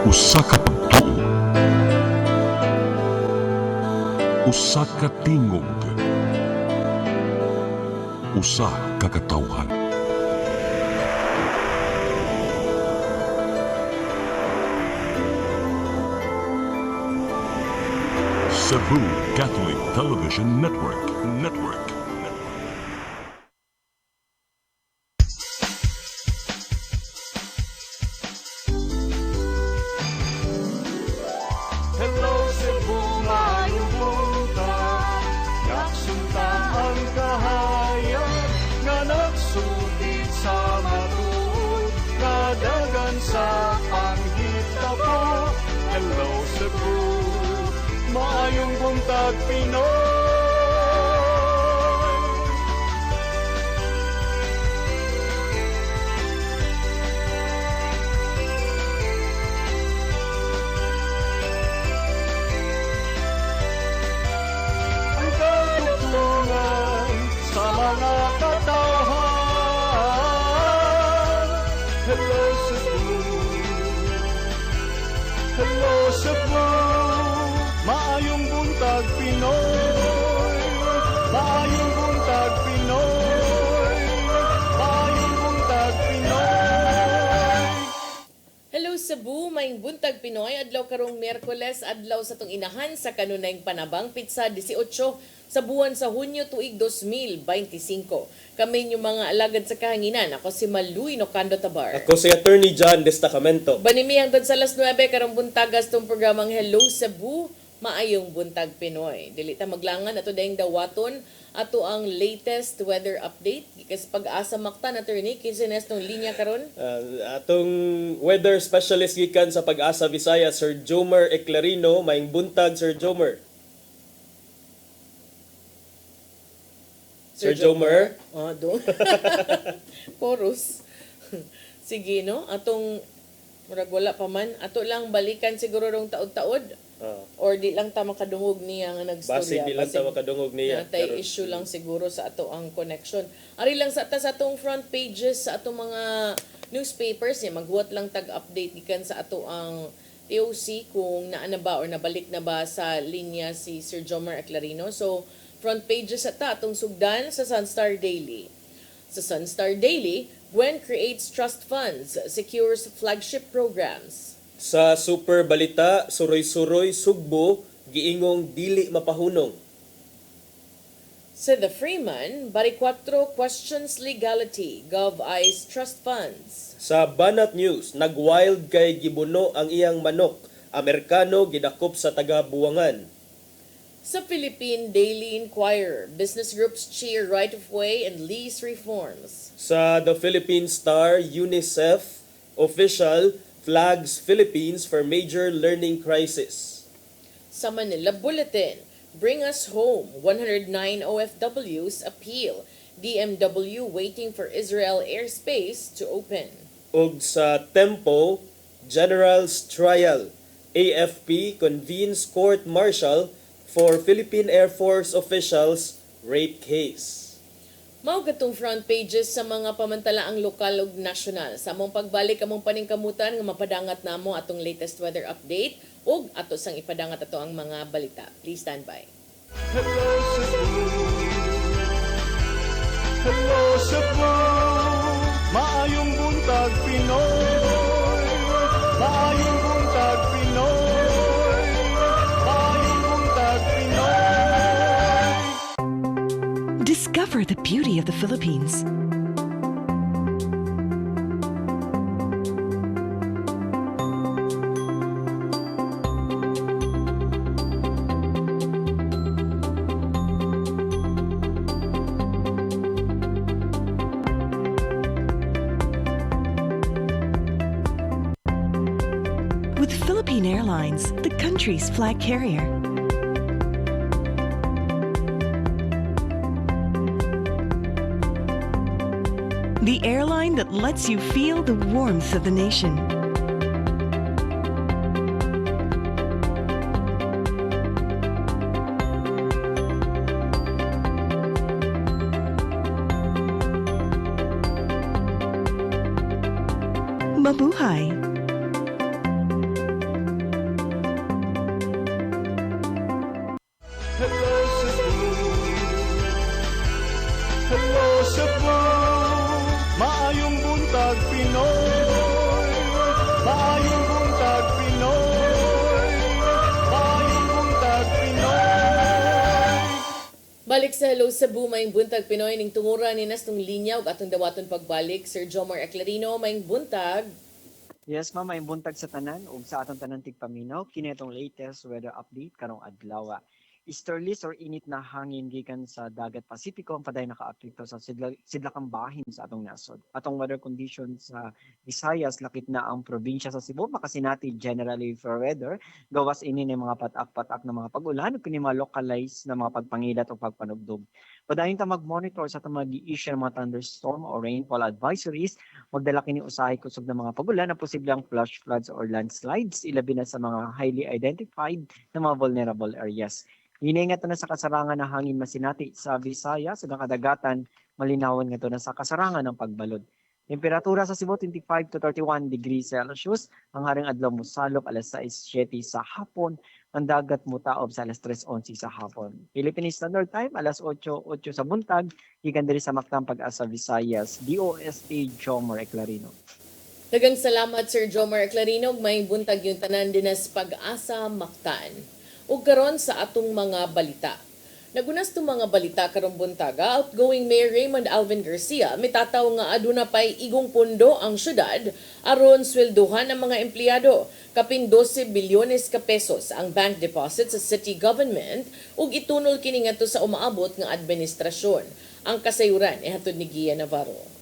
Usa ka pagtuo, usa ka tingog, usa ka katawhan. Cebu Catholic Television Network. Hello Cebu, maayong buntag. Naksunta ang kahayag nga nagsultit sa matuod, kadagan sa panghita ko. Hello Cebu, maayong buntag Pinoy. Ang katutulungan sa mga katawhan. Hello Cebu, hello Cebu, maayong buntag Pinoy, maayong buntag Pinoy, maayong buntag Pinoy. Hello Cebu, maing buntag Pinoy, adlaw karong Miyerkules, adlaw sa tong inahan sa kanunayng panabang pitsa 18 sa buwan sa Hunyo tuig 2025. Kami yung mga alagad sa kahanginan. Ako si Maluy Nocando Tabar. Ako si Attorney John Destacamento. Banimi hangtod sa alas 9 karong buntagas tong programang Hello Cebu, maayong buntag Pinoy. Dili ta maglangan ato dayong dawaton ato ang latest weather update kasi pag-asa maktan attorney kinsa nestong linya karon. Atong weather specialist gikan sa Pag-asa Visaya, Sir Jomer Eclarino. Maing buntag, Sir Jomer. Sir Jomer. Doon. Chorus. Sige, no? Atong, murag wala pa man. Ato lang balikan siguro rong taod-taod. Or di lang ta makadungog niya nga nagstorya. Basig di lang ta makadungog niya. Natay issue lang siguro sa ato ang connection. Ari lang sa atong front pages sa atong mga newspapers niya. Maghuwat lang tag-update gikan sa ato ang TOC kung naana ba or nabalik na ba sa linya si Sir Jomer Eclarino. So, front pages sa atong sugdan sa Sunstar Daily. Sa Sunstar Daily, Gwen creates trust funds, secures flagship programs. Sa Super Balita, Suroy-Suroy, Sugbo, giingong dili mapahunong. Sa The Freeman, Baricuatro questions legality, Gov eyes trust funds. Sa Banat News, nagwild kay gibuno ang iyang manok. Amerikano gidakop sa taga-Buwangan. Sa Philippine Daily Inquirer, business groups cheer right-of-way and lease reforms. Sa The Philippine Star, UNICEF official flags Philippines for major learning crisis. Sa Manila Bulletin, Bring Us Home, 109 OFWs appeal. DMW waiting for Israel airspace to open. Ug sa Tempo, General's Trial, AFP convenes court-martial for Philippine Air Force officials rape case. Mao gatong front pages sa mga pamantalaang lokal ug nasyonal. Sa among pagbalik among paningkamutan nga mapadangat namo atong latest weather update ug ato sang ipadangat ato ang mga balita. Please stand by. Hello Cebu, hello Cebu, maayong buntag Pinoy, maayong buntag Pinoy, maayong buntag Pinoy. Discover the beauty of the Philippines. With Philippine Airlines, the country's flag carrier. The airline that lets you feel the warmth of the nation. Mabuhay! Pinoy. Maayong buntag Pinoy. Maayong buntag Pinoy. Balik sa Hello Cebu, maing buntag Pinoy ning tungura ni Nastong Linya ug atong dawaton pagbalik Sir Jomar Eclarino, maing buntag. Yes, ma'am, may buntag sa tanan ug sa atong tanan tigpaminaw kini atong latest weather update karong adlaw. Easterlies or init na hangin gikan sa dagat Pasipiko ang paday nakaapekto sa sidlakang bahin sa atong nasod. Atong weather conditions sa Visayas lakip na ang probinsya sa Cebu makasinati generally for weather gawas ini ni mga patak-patak na mga pag-ulan ug kini mga localized na mga pagpangilat o pagpanugdog. Padayon ta mag-monitor sa atong mag-i-issue ng mga thunderstorm or rainfall advisories. Magdala kini usahay kusog ng mga pag-ulan na posibleng flash floods or landslides ilabi na sa mga highly identified na mga vulnerable areas. Hiningat na sa kasarangan na hangin masinati sa Visayas, sa kadagatan, malinawan nga to na sa kasarangan ng pagbalod. Temperatura sa Cebu 25 to 31 degrees Celsius, ang haring adlaw mosalop alas 6:07 sa hapon, ang dagat mutaob sa alas 3:11 sa hapon. Philippine Standard Time alas 8:08 sa buntag, gikan diri sa Mactan Pag-asa Visayas, DOST Jomar Eclarino. Daghang salamat Sir Jomar Eclarino, maing buntag yung tanan dinas Pag-asa Mactan. Ug karon sa atong mga balita. Nagunas tong mga balita karong buntaga, outgoing Mayor Raymond Alvin Garcia mitataw nga aduna pay igong pundo ang syudad aron swelduhan ang mga empleyado. Kapin 12 bilyones ka pesos ang bank deposit sa city government ug itunol kini ngadto sa umaabot nga administrasyon. Ang kasayuran ihatod ni Gia Navarro.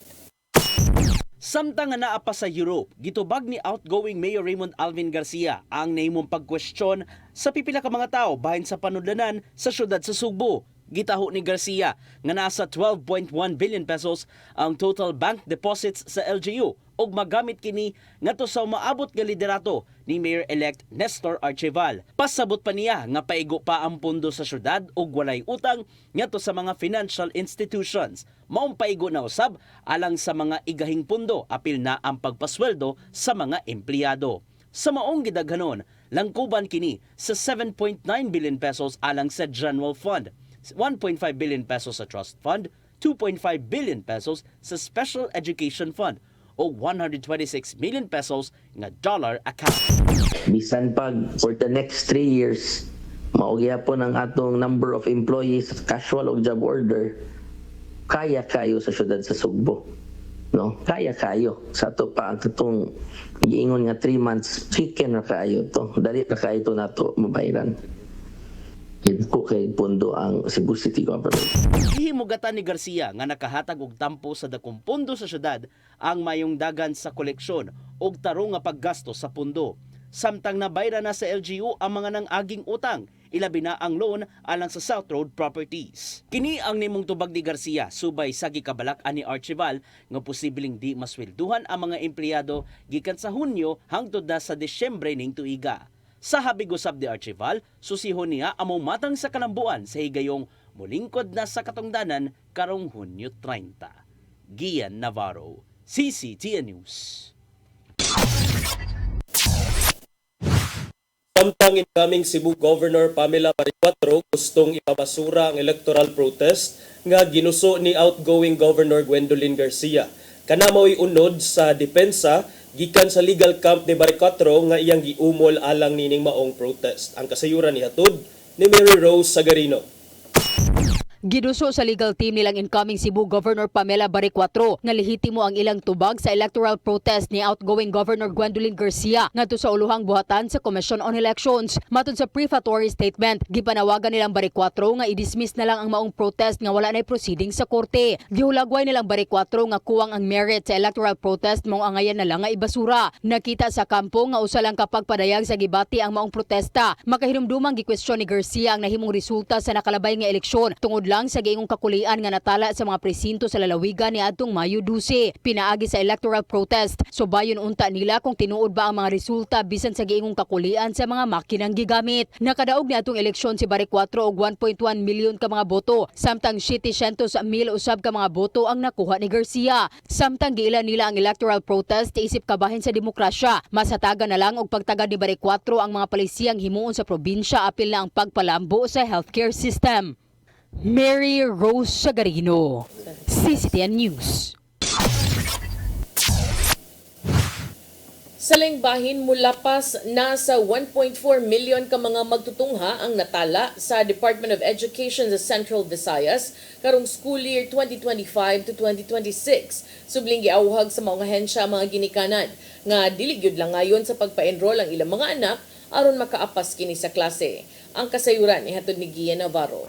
Samtang nga naa pa sa Europe, gitubag ni outgoing Mayor Raymond Alvin Garcia ang nahimong pagkwestiyon sa pipila ka mga tao bahin sa panudlanan sa syudad sa Sugbo. Gitaho ni Garcia nga nasa 12.1 billion pesos ang total bank deposits sa LGU ug magamit kini ngadto sa umaabot nga liderato ni Mayor-elect Nestor Archival. Pasabot pa niya nga paigo pa ang pundo sa syudad ug walay utang ngadto sa mga financial institutions. Maong paigo na usab alang sa mga igahing pundo apil na ang pagpasweldo sa mga empleyado. Sa maong gidaghanon, langkuban kini sa 7.9 billion pesos alang sa General Fund, 1.5 billion pesos sa Trust Fund, 2.5 billion pesos sa Special Education Fund o 126 million pesos nga dollar account. Bisan pag for the next 3 years, maugya po ng atong number of employees, casual o job order, kaya kayo sa syudad sa Sugbo. No? Kaya kayo. Sa to pa, itong giingon nga 3 months, chicken na kayo to. Dali na kayo to na to mabayran. Ko kay pundo ang Cebu City Government. Ihimugatan ni Garcia nga nakahatag og tampo sa dakong pundo sa syudad ang mayong dagan sa koleksyon og tarong nga paggasto sa pundo. Samtang nabayra na sa LGU ang mga nang-aging utang, ilabi na ang loan alang sa South Road Properties. Kini ang nimong tubag ni Garcia subay sa gikabalak-an ni Archival nga posibleng di maswelduhan ang mga empleyado gikan sa Hunyo hangtod na sa Disyembre ning tuiga. Sa habig usab ni Archival, susihon niya among matang sa kalambuan sa higayong mulingkod na sa katungdanan karong Hunyo 30. Gian Navarro, CCTN News. Samtang incoming Cebu Governor Pamela Maricuatro gustong ipabasura ang electoral protest nga ginuso ni outgoing Governor Gwendolyn Garcia. Kanamoy unod sa depensa gikan sa legal camp ni Maricuatro nga iyang giumol alang nining maong protest. Ang kasayuran ni hatod ni Mary Rose Sagarino. Giduso sa legal team nilang incoming Cebu Governor Pamela Maricuatro nga lehitimo ang ilang tubag sa electoral protest ni outgoing Governor Gwendolyn Garcia ngadto sa uluhang buhatan sa Commission on Elections. Matod sa prefatory statement, gipanawagan nilang Maricuatro nga i-dismiss na lang ang maong protest nga wala nay proceeding sa korte. Gihulagway nilang Maricuatro nga kuwang ang merit sa electoral protest mao angayan na lang nga ibasura. Nakita sa kampo nga usa lang kapag padayag sa gibati ang maong protesta. Makahinumdumang gikwestiyon ni Garcia ang nahimong resulta sa nakalabay nga eleksyon tungod lang sa giingong kakulian nga natala sa mga presinto sa lalawigan ni adtong Mayo 12. Pinaagi sa electoral protest, subayon unta nila kung tinuod ba ang mga resulta bisan sa giingong kakulian sa mga makinang gigamit. Nakadaog ni atong eleksyon si Maricuatro og 1.1 milyon ka mga boto, samtang 700,000 usab ka mga boto ang nakuha ni Garcia. Samtang giilan nila ang electoral protest isip kabahin sa demokrasya, masatagan na lang og pagtagad ni Maricuatro ang mga palisiyang himuon sa probinsya apil na ang pagpalambo sa healthcare system. Mary Rose Sagarino, CCTN News. Sa lengbahin, mulapas na sa 1.4 million ka mga magtutungha ang natala sa Department of Education sa Central Visayas karong school year 2025 to 2026. Subling giawhag sa mga ahensya mga ginikanan nga dili gyud lang ngayon sa pagpa-enroll ang ilang mga anak aron makaapas kini sa klase. Ang kasayuran ihatod ni Gia Navarro.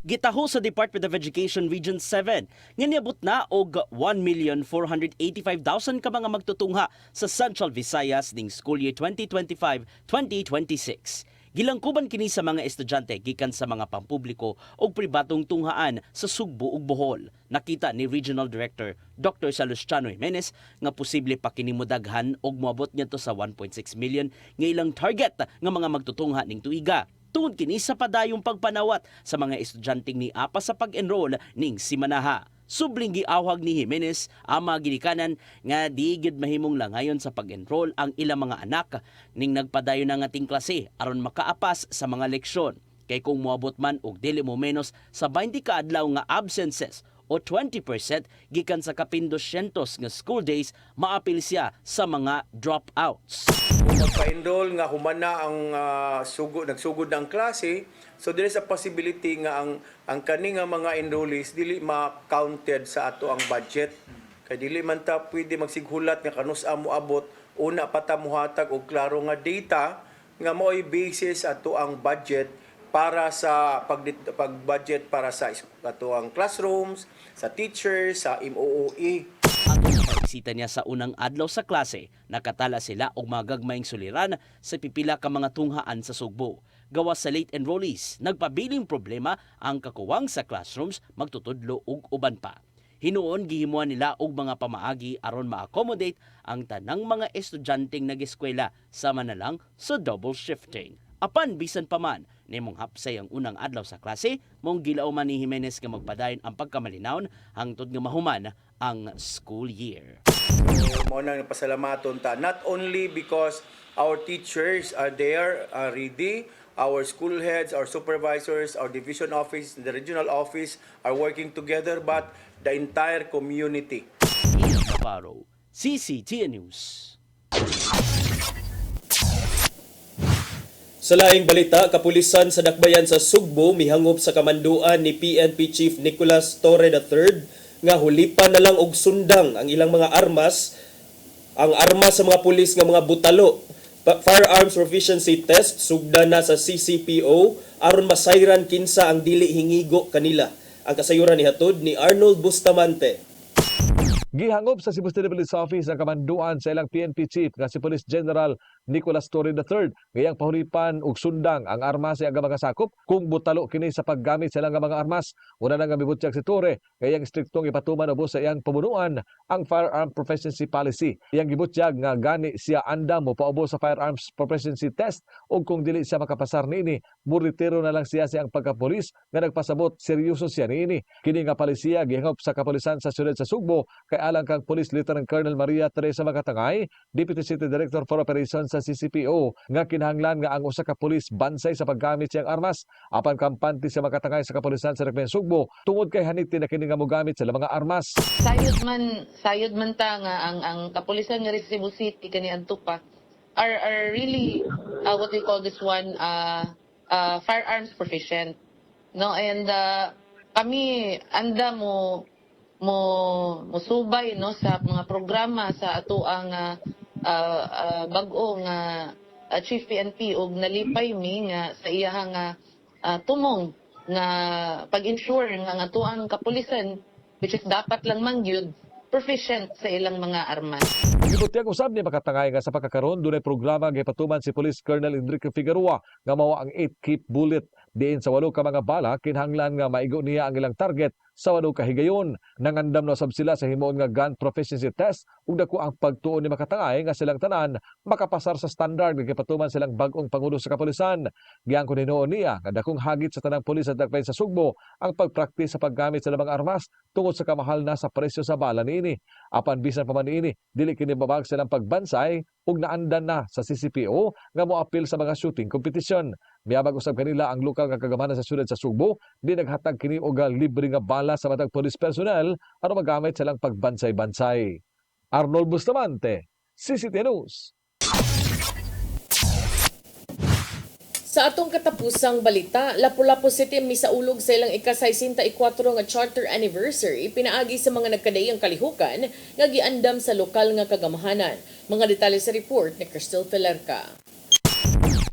Gitaho sa Department of Education Region 7 nga niabot na og 1,485,000 ka mga magtutungha sa Central Visayas ning school year 2025-2026. Gilangkuban kini sa mga estudyante gikan sa mga pampubliko ug pribadong tunghaan sa Sugbo ug Bohol. Nakita ni Regional Director Dr. Salustiano Jimenez nga posible pa kini modaghan og moabot ngadto sa 1.6 million nga ilang target nga mga magtutungha ning tuiga. Tungod kini sa padayong pagpanawat sa mga estudyanteng niapa sa pag-enroll ning simanaha. Subling giawhag ni Jimenez ang mga ginikanan nga di gid mahimong langayon sa pag-enroll ang ilang mga anak ning nagpadayon na ngating klase aron makaapas sa mga leksyon. Kay kung moabot man og dili mo menos sa 20 ka adlaw nga absences o 20% gikan sa kapin 200 nga school days, maapil siya sa mga dropouts. Kung magpa-enroll nga humana ang nagsugod ng klase, so dili sa possibility nga ang kani nga mga enrollees dili ma-counted sa ato ang budget. Kay dili man ta pwede magsighulat nga kanus-a mo abot, una pa ta muhatag og klaro nga data nga mao'y basis ato ang budget para sa pag-budget para sa ato ang classrooms, sa teachers, sa MOOE. Ato sa pagbisita niya sa unang adlaw sa klase, nakatala sila og mga gagmayng suliran sa pipila ka mga tunghaan sa Sugbo. Gawas sa late enrollees, nagpabiling problema ang kakuwang sa classrooms, magtutudlo ug uban pa. Hinuon gihimuan nila og mga pamaagi aron ma-accommodate ang tanang mga estudyanteng nag-eskwela sama na lang sa double shifting. Apan bisan pa man nimong hapsay ang unang adlaw sa klase, mong gilaw man ni Jimenez nga magpadayon ang pagkamalinawon hangtod nga mahuman ang school year. Mao nang pasalamaton ta not only because our teachers are there ready, our school heads, our supervisors, our division office, the regional office are working together, but the entire community. Ian Navarro, CCTN News. Sa laing balita, kapulisan sa Dakbayan sa Sugbo mihangop sa kamanduan ni PNP Chief Nicolas Torre III nga hulipan na lang og sundang ang ilang mga armas, ang armas sa mga pulis nga mga butalo. Firearms proficiency test sugda na sa CCPO aron masayran kinsa ang dili hingigo kanila. Ang kasayuran ni hatod ni Arnold Bustamante. Gihangop sa Cebu City Police Office ang kamanduan sa ilang PNP Chief nga si Police General Nicolas Torre III ngayang pahulipan og sundang ang armas sa mga sakop kung butalo kini sa paggamit sa ilang mga armas. Una na nga mibutyag si Torre ngayang striktong ipatuman ubos sa iyang pamunuan ang Firearm Proficiency Policy. Iyang gibutyag nga gani siya andam mo paubos sa Firearms Proficiency Test ug kung dili siya makapasar niini, muritiro na lang siya sa iyang pagkapulis nga nagpasabot seryoso siya niini. Kini nga palisiya gihangop sa kapulisan sa siyudad sa Sugbo kay alang kang Police Lieutenant Colonel Maria Teresa Magatangay, Deputy City Director for Operations sa CCPO, nga kinahanglan nga ang usa ka pulis bansay sa paggamit siyang armas. Apan kampante sa Magatangay sa kapulisan sa Dakbayan Sugbo tungod kay haniti na kini nga mogamit sa mga armas. Sayod man ta nga ang kapulisan nga Cebu City kani adto pa are really what we call this one firearms proficient, no, and kami anda mo subay no sa mga programa sa ato ang bag-o nga Chief PNP og nalipay mi nga sa iyahang tumong nga pag-ensure nga ang ato ang kapulisan, which is dapat lang man gyud proficient sa ilang mga armas. Gibutyag usab ni Magatangay nga sa pagkakaroon dunay programa gipatuman si Police Colonel Enrique Figueroa nga mao ang 8 keep bullet diin sa 8 ka mga bala kinahanglan nga maigo niya ang ilang target sa 8 ka higayon. Nangandam na sab sila sa himuon nga gun proficiency test ug dako ang pagtuon ni Magatangay nga silang tanan makapasar sa standard nga gipatuman silang bag-ong pangulo sa kapulisan. Giangkon hinuon niya nga dakong hagit sa tanang pulis sa Dakbayan sa Sugbo ang pagpraktis sa paggamit sa mga armas tungod sa kamahal na sa presyo sa bala niini. Apan bisan pa man niini, dili kini babag silang pagbansay ug naandan na sa CCPO nga moapil sa mga shooting competition. Miabag usab kanila ang lokal nga kagamanan sa siyudad sa Sugbo, di naghatag kini og libre nga bala sa matag police personnel aron magamit silang pagbansay-bansay. Arnold Bustamante, CCTV News. Sa atong katapusang balita, Lapu-Lapu City misaulog sa ilang ika-64 nga charter anniversary pinaagi sa mga nagkadayang kalihukan nga giandam sa lokal nga kagamahanan. Mga detalye sa report ni Crystal Pelerca.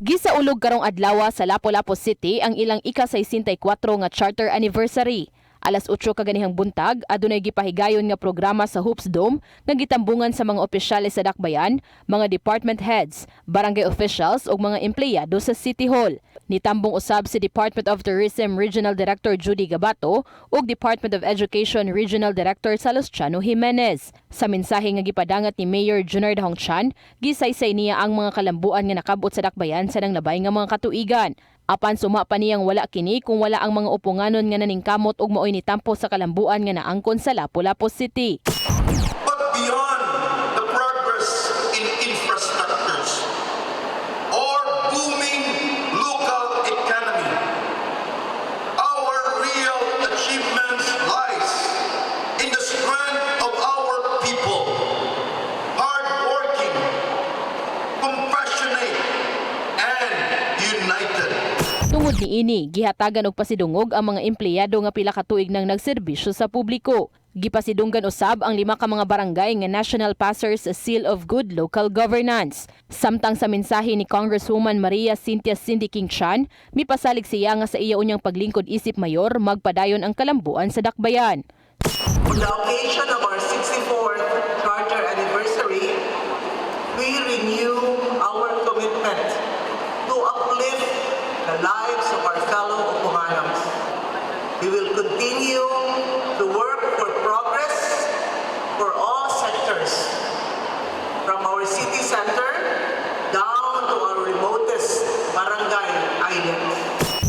Gisaulog karong adlaw sa Lapu-Lapu City ang ilang ika-64 nga charter anniversary. Alas 8 kaganihang buntag, adunay gipahigayon nga programa sa Hoops Dome nga gitambungan sa mga opisyales sa dakbayan, mga department heads, barangay officials ug mga empleyado sa City Hall. Nitambong usab si Department of Tourism Regional Director Judy Gabato ug Department of Education Regional Director Salustiano Jimenez. Sa mensahe nga gipadangat ni Mayor Junard Hongchan, gisaysay niya ang mga kalambuan nga nakabot sa dakbayan sa nanglabay nga mga katuigan. Apan suma pa niyang wala kini kung wala ang mga upunganon nga naningkamot ug maoy nitampo sa kalambuan nga naangkon sa Lapu-Lapu City. But beyond the progress in infrastructures or booming local economy, our real achievements lies in the strength of our people, hardworking, compassionate, and united. Tungod niini, gihatagan og pasidungog ang mga empleyado nga pila ka tuig nang nagserbisyo sa publiko. Gipasidunggan usab ang 5 ka mga barangay nga National Passers Seal of Good Local Governance. Samtang sa mensahe ni Congresswoman Maria Cynthia Cindy King Chan, mipasalig siya nga sa iya unyang paglingkod isip mayor magpadayon ang kalambuan sa dakbayan. On the occasion of our 64th Charter Anniversary, we renew our commitment to uplift the lives of our fellow Opuhanams. We will continue to work for progress for all sectors, from our city center down to our remotest barangay islands.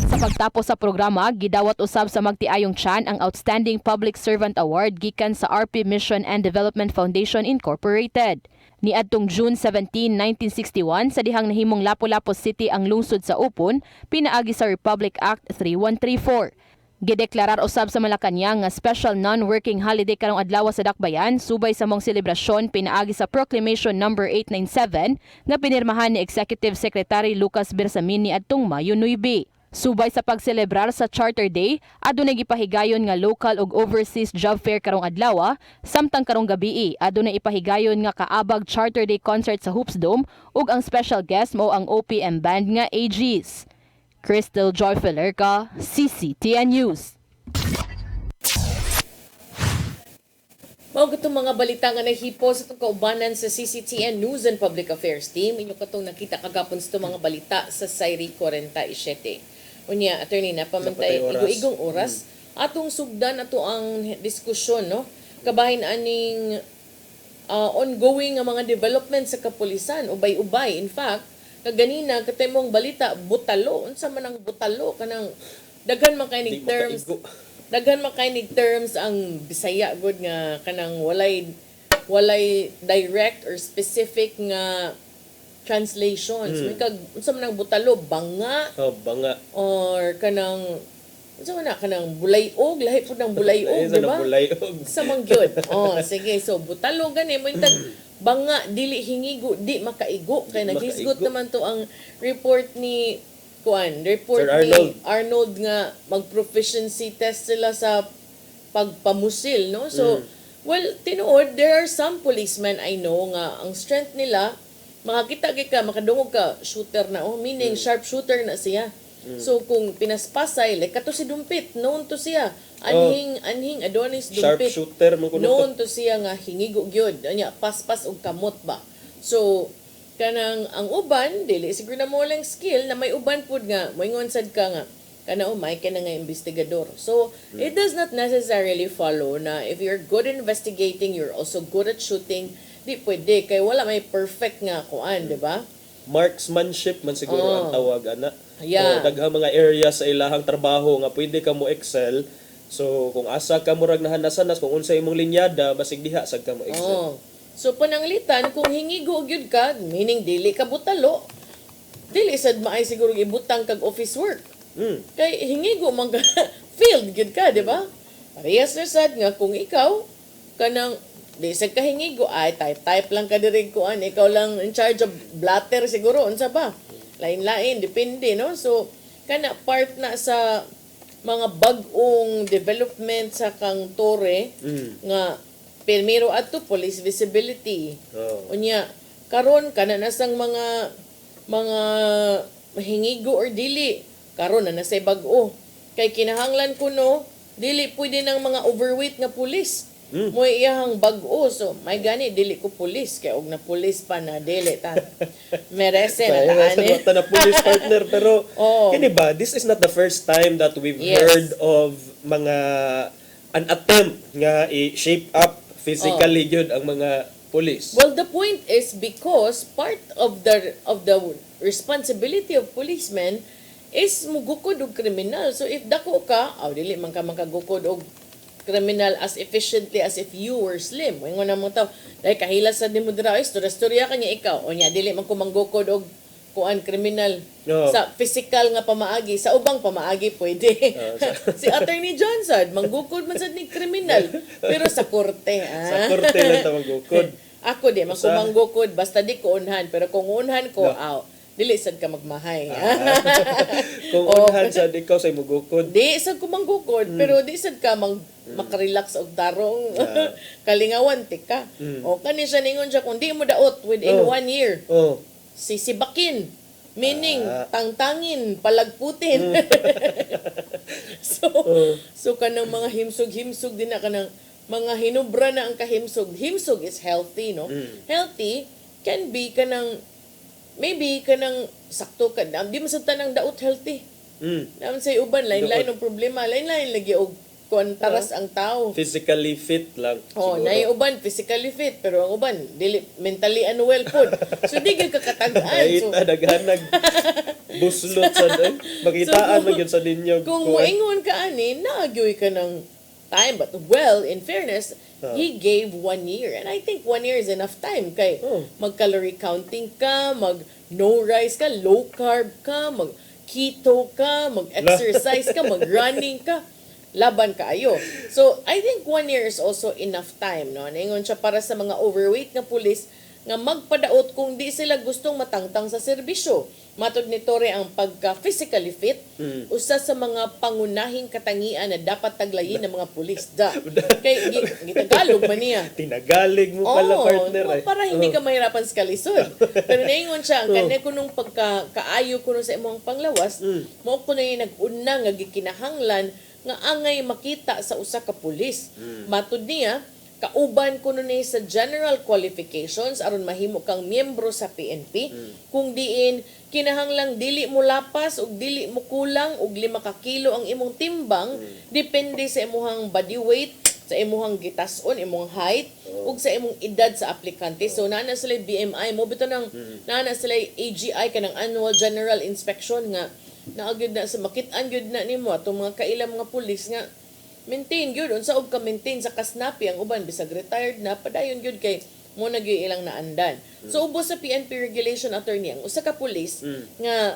Sa pagtapos sa programa, gidawat usab sa Magtiayong Chan ang Outstanding Public Servant Award gikan sa RP Mission and Development Foundation Incorporated. Niadtong June 17, 1961, sa dihang nahimong Lapu-Lapu City ang lungsod sa Upon, pinaagi sa Republic Act 3134. Gideklarar usab sa Malacañang nga special non-working holiday karong adlaw sa dakbayan subay sa mong selebrasyon pinaagi sa Proclamation No. 897 nga pinirmahan ni Executive Secretary Lucas Bersamin niadtong Mayo 9. Subay sa pagselebrar sa Charter Day, adunay gipahigayon nga local ug overseas job fair karong adlaw, samtang karong gabii adunay ipahigayon nga kaabag Charter Day concert sa Hoops Dome ug ang special guest mao ang OPM band nga AGs. Crystal Joy Felerca, CCTN News. Mao gitong mga balita nga nahipo sa itong kaubanan sa CCTN News and Public Affairs Team. Inyo katong nakita kagapon sa itong mga balita sa Sairi 47. Unya, attorney na pamantay igo-igong oras. Atong sugdan ato ang diskusyon, no? Kabahin aning ongoing nga mga development sa kapulisan, ubay-ubay. In fact, kaganina katay mong balita butalo, unsa man ang butalo kanang daghan man kay ning terms. Daghan man kay ning terms ang Bisaya gud nga kanang walay direct or specific nga translations. May kag unsa man ang butalo, banga. Oh, banga. Or kanang unsa man na kanang bulayog, lahi pud ng bulayog, di ba? Sa mangyod. Oh, sige. So butalo gani mo intag banga dili hingigo, di makaigo kay naghisgot naman to ang report ni report Sir ni Arnold nga mag-proficiency test sila sa pagpamusil, no? So, well, tinuod, there are some policemen I know nga ang strength nila, makakita ka, makadungog ka, shooter na, meaning sharp shooter na siya. So, kung pinaspasay, like kato si Dumpit, known to siya. Anhing Adonis Dumpit. Sharp shooter mo kuno. Known to siya nga hingigo gyud. Anya, paspas og kamot ba. So, kanang ang uban dili siguro na mo lang skill na may uban pud nga moingon sad ka nga kana may ka na nga investigador. So it does not necessarily follow na if you're good in investigating, you're also good at shooting. Di pwede kay wala may perfect nga kuan, di ba? Marksmanship man siguro ang tawag ana. Yeah. O daghang mga area sa ilahang trabaho nga pwede ka mo excel. So kung asa ka murag nahanas-hanas kung unsa imong linyada basig diha sad ka mo excel. So pananglitan kung hingigo gyud ka, meaning dili ka butalo, dili sad maay siguro ibutang kag office work. Kay hingigo man ka field gyud ka, di ba? Parehas na sad nga kung ikaw kanang di sa kahingigo ay type lang ka diri kuan, ikaw lang in charge of blatter siguro unsa ba? Lain-lain depende no. So kana part na sa mga bag-ong development sa kang Torre nga primero adto police visibility. Unya karon kana na sang mga hingigo or dili karon na say bag-o kay kinahanglan kuno dili pwede ng mga overweight nga pulis. Mo iyahang bag-o so may gani dili ko pulis kay og na pulis pa na dili ta merese na taani na police partner pero kini ba this is not the first time that we've heard of mga an attempt nga i-shape up physically yun ang mga police. Well, the point is because part of the responsibility of policemen is mugukod og kriminal. So if dako ka, dili man ka makagukod og kriminal as efficiently as if you were slim. Ingon na mo taw, dahil kahila sa nimo dira istorya kanya ikaw. O nya dili man ko manggukod og kuan kriminal sa physical nga pamaagi, sa ubang pamaagi pwede. Si Attorney Johnson manggukod man sad ni kriminal pero sa korte. Sa korte lang ta manggukod. Ako di man ko manggukod basta di ko unhan pero kung unhan ko dili sad ka magmahay. Kung unhan sad ikaw say mugukod. Di sad ko manggukod pero di sad ka makarelax og tarong. Kalingawan tika. O kani siya ningon siya kung di mo daot within 1 year. Sisibakin. Meaning, tangtangin, palagputin. so kanang mga himsog-himsog din na kanang mga hinubra na ang kahimsog. Himsog is healthy, no? Healthy can be kanang maybe kanang sakto ka. Di masabta ng daot healthy. Naman sa uban, lain-lain ang problema. Lain-lain lagi og kung taras ang tao. Physically fit lang. Nay uban physically fit pero ang uban dili mentally unwell pod. So di gyud kakatag-an. So daghanag buslot sa magitaan man gyud sa ninyo. Kung moingon ka ani nagyoy ka ng time but well in fairness he gave 1 year and I think 1 year is enough time kay mag-calorie counting ka, mag no rice ka, low carb ka, mag keto ka, mag-exercise ka, mag-running ka. Laban kaayo. So, I think 1 year is also enough time, no? Naingon siya para sa mga overweight nga pulis nga magpadaot kung di sila gustong matangtang sa serbisyo. Matod ni Torre ang pagka-physically fit, usa sa mga pangunahing katangian na dapat taglayin ng mga pulis. Kay gitagalog man niya. Tinagalig mo pala, partner. Para hindi ka mahirapan sa kalisod. Pero naingon siya, ang kanya ko nung pagkakaayo ko sa imong panglawas, mo ko na yung nag-una nga gikinahanglan nga angay makita sa usa ka pulis. Matud niya, kauban ko nun sa general qualifications aron mahimo kang miyembro sa PNP kung diin kinahanglang dili mo lapas ug dili mo kulang og 5 ka kilo ang imong timbang depende sa imong body weight, sa imong gitas-on, imong height ug sa imong edad sa aplikante. So naa sila BMI mo bitaw nang naa sila AGI kanang annual general inspection nga naagid na sa makit-an gyud na nimo atong mga kailang mga pulis nga maintain gyud unsa og ka maintain sa kasnapi ang uban bisag retired na padayon gyud kay mo na gyud ilang naandan. So ubos sa PNP regulation attorney ang usa ka pulis nga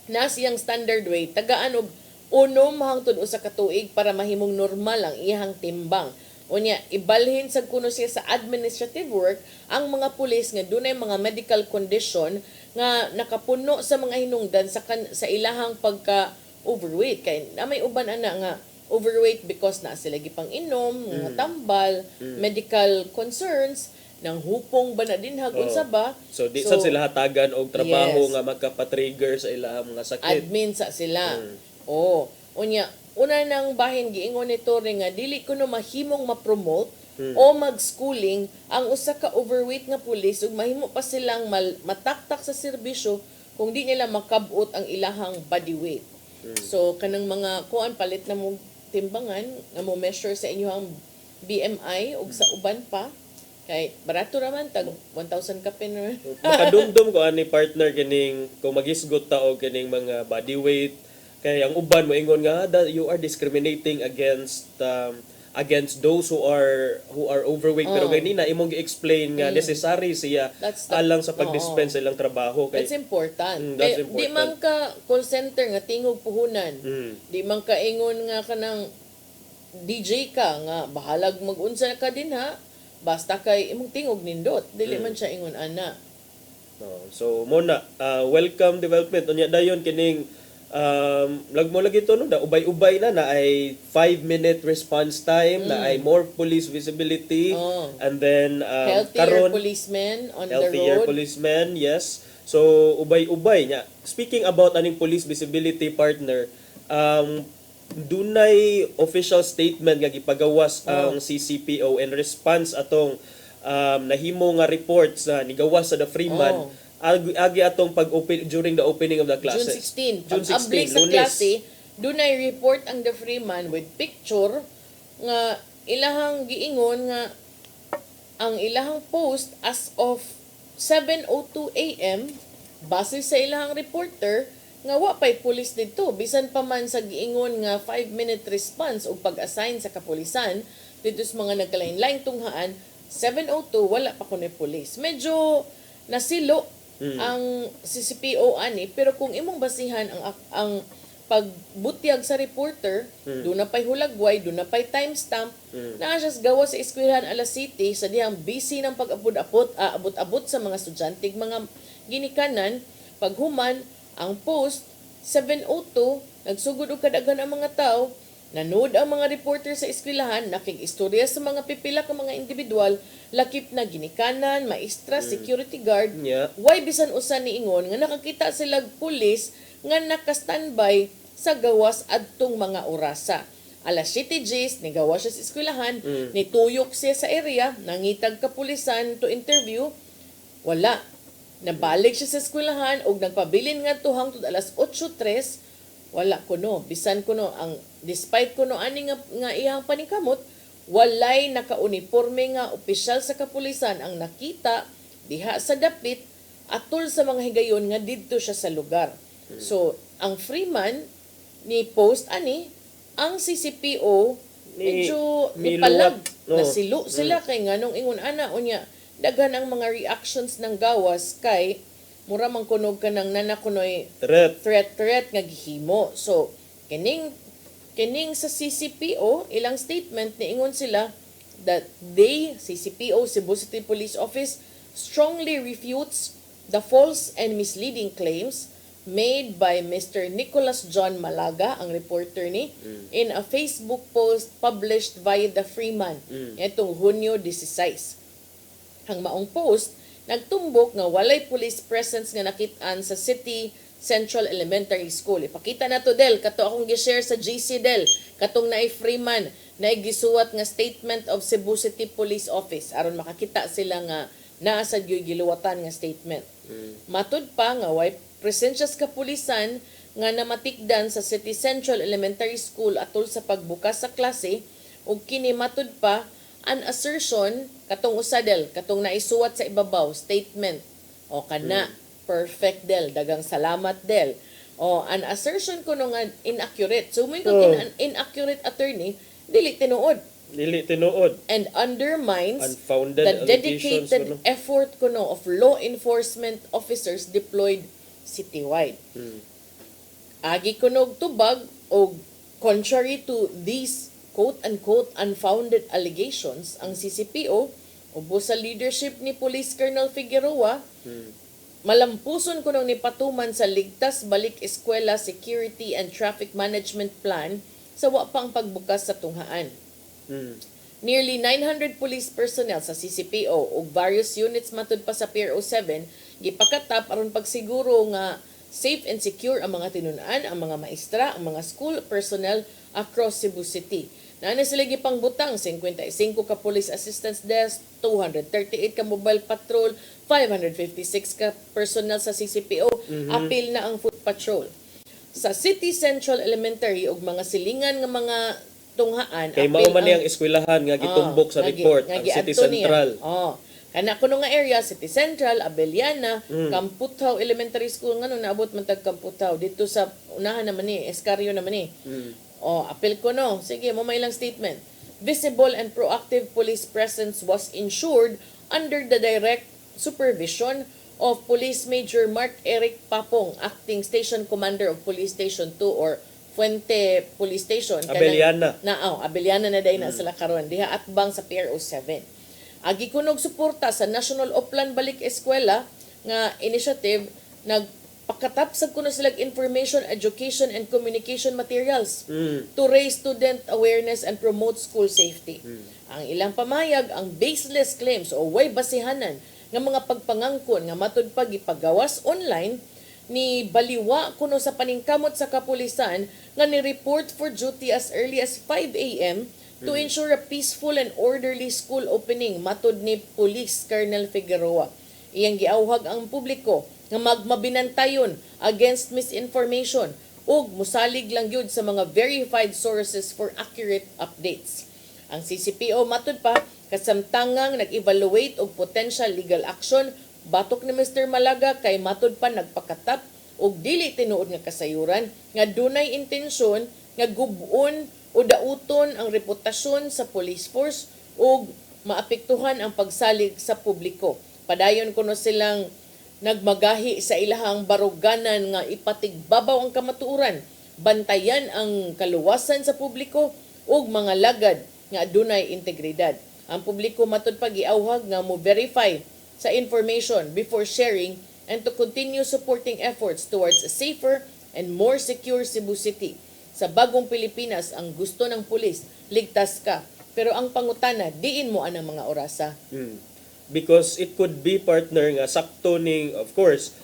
na siyang standard weight tagaan og 1 hangtod usa ka tuig para mahimong normal ang iyang timbang. Unya, ibalhin sa kuno siya sa administrative work ang mga pulis nga dunay mga medical condition nga nakapuno sa mga hinungdan sa ilahang pagka-overweight. Kay na may uban ana nga overweight because na sila gipang inom, mga tambal, medical concerns, nang hupong ba na din hagon sa ba. So di sad sila hatagan og trabaho nga magka-trigger sa ilahang mga sakit. Admin sa sila. Unya, una nang bahin giingon ni Torre nga dili kuno mahimong ma-promote o mag-schooling ang usa ka overweight nga pulis ug mahimo pa silang mataktak sa serbisyo kung di nila makabot ang ilahang body weight. So kanang mga kuan palit na mo timbangan nga mo measure sa inyong BMI ug sa uban pa kay barato raman tag 1,000 ka pin. Makadumdum ko ani partner kining kung magisgot ta og kining mga body weight kay ang uban mo ingon nga that you are discriminating against those who are overweight pero ganina imong gi-explain nga necessary siya alang sa pag-dispense ilang trabaho kay that's important. Di man ka call center nga tingog puhunan. Di man ka ingon nga kanang DJ ka nga bahalag mag-unsa ka din ha basta kay imong tingog nindot, dili man siya ingon ana. No. So muna welcome development unya dayon kining mo lagi to no da ubay-ubay na ay 5-minute response time, na ay more police visibility, and then Healthier policemen on the healthier road. policemen, yes. So ubay-ubay nya. Speaking about aning police visibility, partner, dunay official statement nga gipagawas ang CCPO in response atong nahimo nga reports na nigawas sa The Freeman agi atong pag-open during the opening of the classes. June 16. Pag-abli sa klase, dunay report ang The Freeman with picture nga ilahang giingon nga ang ilahang post as of 7:02 a.m. base sa ilahang reporter nga wa pay pulis dito bisan pa man sa giingon nga 5-minute response o pag-assign sa kapulisan dito sa mga nagkalain-laing tunghaan 7:02 wala pa kuno pulis. Medyo nasilo ang CCPO ani, pero kung imong basihan ang pagbutyag sa reporter, doon na pa'y hulagway, doon na pa'y timestamp, na siya gawa sa eskwelahan alas City, sa diyang busy ng abot-abot sa mga estudyante, mga ginikanan, paghuman, ang post, 7:02, nagsugod og kadaghan ang mga tao, nanood ang mga reporter sa eskwelahan, nakig-istorya sa mga pipila ka mga individual, lakip na ginikanan, maestra, security guard, why bisan usa niingon nga nakakita sila pulis nga naka-standby sa gawas adtong mga orasa. Alas 7 Gs, nigawas siya sa eskwelahan, nituyok siya sa area, nangitag kapulisan to interview, wala. Nabalik siya sa eskwelahan og nagpabilin nga tuhang tud alas 8:03, wala kuno. Bisan kuno ang despite kuno ani nga iyang paningkamot, walay naka-uniforme nga opisyal sa kapulisan ang nakita diha sa dapit atol sa mga higayon nga didto siya sa lugar. So, ang Freeman ni post ani ang CCPO medyo nipalag nasilo sila kay nganong ingon ana unya daghan ang mga reactions ng gawas kay mura man kunog ka ng nanakunoy threat nga gihimo. So kining sa CCPO ilang statement niingon sila that CCPO Cebu City Police Office strongly refutes the false and misleading claims made by Mr. Nicholas John Malaga, ang reporter ni, in a Facebook post published via The Freeman itong Hunyo 16. Ang maong post nagtumbok nga walay police presence nga nakitaan sa City Central Elementary School. Ipakita na to Del, kato akong gi-share sa GC Del, katong naay Freeman na gisuwat nga statement of Cebu City Police Office aron makakita sila nga naa sa giluwatan nga statement. Matud pa nga way presensya sa kapulisan nga namatikdan sa City Central Elementary School atol sa pagbukas sa klase ug kini matud pa an assertion katong usadel katong naisuwat sa ibabaw statement o kana perfect Del, dagang salamat Del. O an assertion kuno nga inaccurate. So mo inaccurate attorney dili tinuod and undermines unfounded the dedicated effort kuno of law enforcement officers deployed citywide. Agi kunog tubag o contrary to these quote-unquote unfounded allegations, ang CCPO ubos sa leadership ni Police Colonel Figueroa malampuson kuno ni patuman sa ligtas balik eskwela security and traffic management plan sa wa pang pagbukas sa tunghaan. Nearly 900 police personnel sa CCPO ug various units matud pa sa Pier 07 gipakatap aron pagsiguro nga safe and secure ang mga tinun-an, ang mga maestra, ang mga school personnel across Cebu City. Naana sila gipangbutang 55 ka police assistance desk, 238 ka mobile patrol, 556 ka personnel sa CCPO, apil na ang foot patrol. Sa City Central Elementary ug mga silingan nga mga tunghaan kay mao man ang eskwelahan nga gitumbok sa report ang City Central. Kana kuno nga area City Central, Abeliana, Kamputaw Elementary School ngano naabot man tag Kamputaw dito sa unahan naman ni Escarrio naman ni. Apil ko no. Sige, mo may ilang statement. Visible and proactive police presence was ensured under the direct supervision of Police Major Mark Eric Papong, Acting Station Commander of Police Station 2 or Fuente Police Station. Abeliana. Abeliana na day na sila karon diha atbang sa Pier 07. Agi kunog suporta sa National Oplan Balik Eskwela nga initiative nagpakatap sa kuno sila information, education and communication materials to raise student awareness and promote school safety. Ang ilang pamayag ang baseless claims o way basihanan nga mga pagpangangkon nga matud pa gipagawas online ni baliwa kuno sa paningkamot sa kapulisan nga ni-report for duty as early as 5 a.m. to ensure a peaceful and orderly school opening matud ni Police Colonel Figueroa. Iyang giawhag ang publiko nga magmabinantayon against misinformation ug musalig lang yun sa mga verified sources for accurate updates. Ang CCPO matud pa kasamtangang nag-evaluate og potential legal action batok ni Mr. Malaga kay matud pa nagpakatap og dili tinuod nga kasayuran nga dunay intensyon nga gubon o dauton ang reputasyon sa police force ug maapektuhan ang pagsalig sa publiko. Padayon kuno silang nagmagahi sa ilahang baruganan nga ipatigbabaw ang kamatuoran, bantayan ang kaluwasan sa publiko ug mga lagad nga adunay integridad. Ang publiko matud pa giawhag nga mo verify sa information before sharing and to continue supporting efforts towards a safer and more secure Cebu City. Sa bagong Pilipinas, ang gusto ng pulis, ligtas ka. Pero ang pangutana, diin mo anang mga orasa. Because it could be partner nga sakto ning, of course,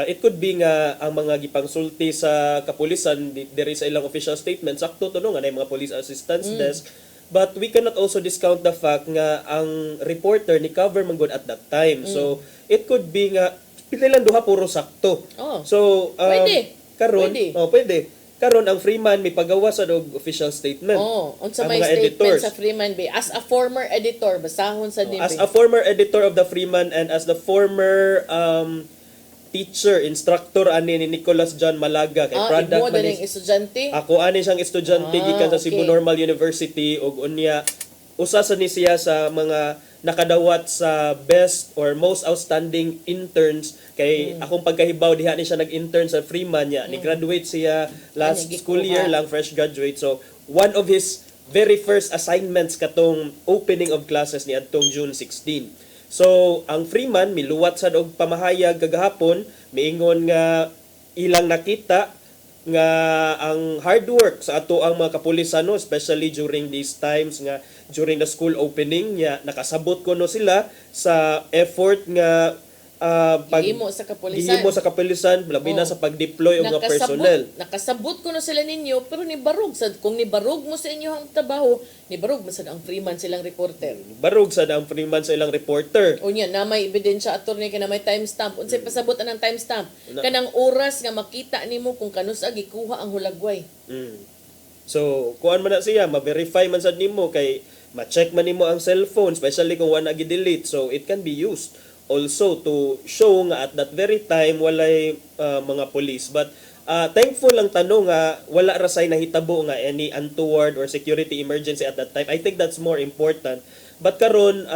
it could be nga ang mga gipangsulti sa kapulisan there is ilang official statement sakto to no nga na mga police assistance desk. But we cannot also discount the fact nga ang reporter ni cover man good at that time. So it could be nga pili lang duha puro sakto. So Pwede. karon pwede. Karon ang Freeman may pagawa sa og official statement. Unsa Ang may mga statement editors. sa Freeman Bay as a former editor basahon sa DB. As a former editor of the Freeman and as the former teacher, instructor ani ni Nicholas John Malaga kay product imo daling estudyante. Ako ani siyang estudyante gikan sa Cebu okay. Normal University ug unya usa sa ni siya sa mga nakadawat sa best or most outstanding interns kay akong pagkahibaw diha ni siya nag-intern sa Freeman niya ni graduate siya last school year lang, fresh graduate. So one of his very first assignments katong opening of classes ni adtong June 16. So, ang Freeman, miluwat sa og pamahayag kagahapon, miingon nga ilang nakita nga ang hard work sa ato ang mga kapulisano, especially during these times nga during the school opening, nya nakasabot ko no sila sa effort nga Gihimo sa kapulisan. Gihimo sa kapulisan, labi na sa pag-deploy og mga personnel. Nakasabot ko no sila ninyo, pero nibarog sad kung nibarog mo sa inyo ang trabaho, nibarog mo sad ang Freeman silang reporter. Barog sad ang Freeman sa ilang reporter. Unya na may ebidensya attorney kana may timestamp. Unsay pasabot ang timestamp? Kanang oras nga makita nimo kung kanus gikuha ang hulagway. So, kuan man na siya, ma-verify man sad nimo kay ma-check man nimo ang cellphone, especially kung wala gi-delete. So, it can be used also to show nga at that very time walay mga police. But thankful lang tanong nga wala ra say nahitabo nga any untoward or security emergency at that time. I think that's more important. But karon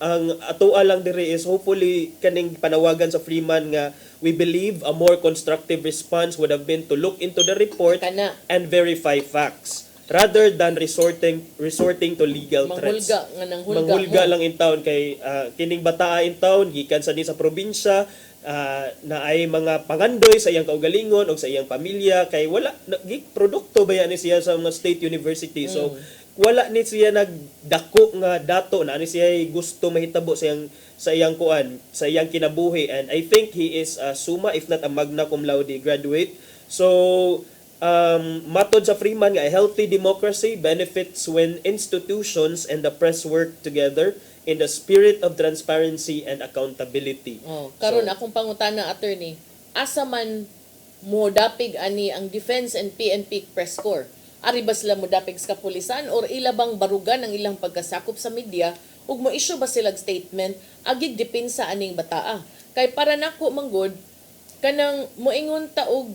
ang atoa lang diri is hopefully kaning panawagan sa Freeman nga we believe a more constructive response would have been to look into the report and verify facts rather than resorting to legal threats. Manghulga lang in town kay kining bataa in town gikan sa ni sa probinsya na ay mga pangandoy sa iyang kaugalingon o sa iyang pamilya kay wala produkto ba yan ni siya sa mga state university. So wala ni siya nagdako nga dato na ni siya gusto mahitabo sa iyang kuan, sa iyang kinabuhi, and I think he is a summa if not a magna cum laude graduate. So matod sa Freeman nga a healthy democracy benefits when institutions and the press work together in the spirit of transparency and accountability. Karon akong pangutana attorney, asa man mo dapig ani ang Defense and PNP Press Corps? Ari ba sila mo dapig sa kapulisan or ilabang barugan ang ilang pagkasakop sa media ug mo issue ba silang statement agig depensa aning bataa? Kay para nako manggod kanang moingon ta og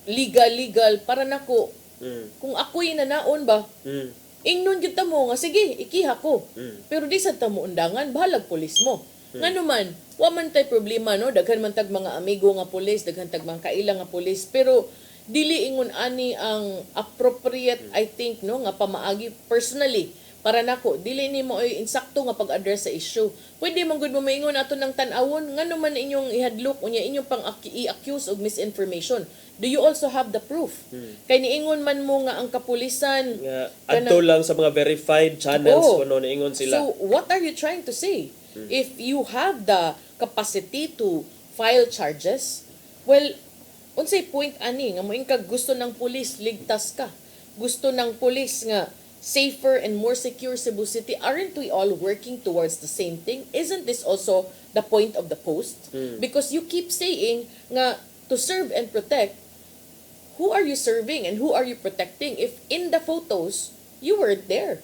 legal para nako kung ako'y nanaon ba ingnon gyud ta mo nga sige ikiha ko pero di sad ta mo undangan bahalag pulis mo ngano man wa man tay problema no daghan man tag mga amigo nga pulis daghan tag mga kailang nga pulis pero dili ingon ani ang appropriate I think no nga pamaagi personally para nako dili nimo ay insakto nga pag-address sa issue. Pwede man gud mo maingon ato ng tan-awon ngano man inyong ihadlok unya inyong pang i-accuse og misinformation. Do you also have the proof? Kay niingon man mo nga ang kapulisan Adto lang sa mga verified channels kuno niingon sila. So what are you trying to say? If you have the capacity to file charges, well, unsay point ani nga moing kag gusto ng pulis ligtas ka. Gusto ng pulis nga safer and more secure Cebu City. Aren't we all working towards the same thing? Isn't this also the point of the post? Because you keep saying nga to serve and protect, who are you serving and who are you protecting if in the photos you weren't there?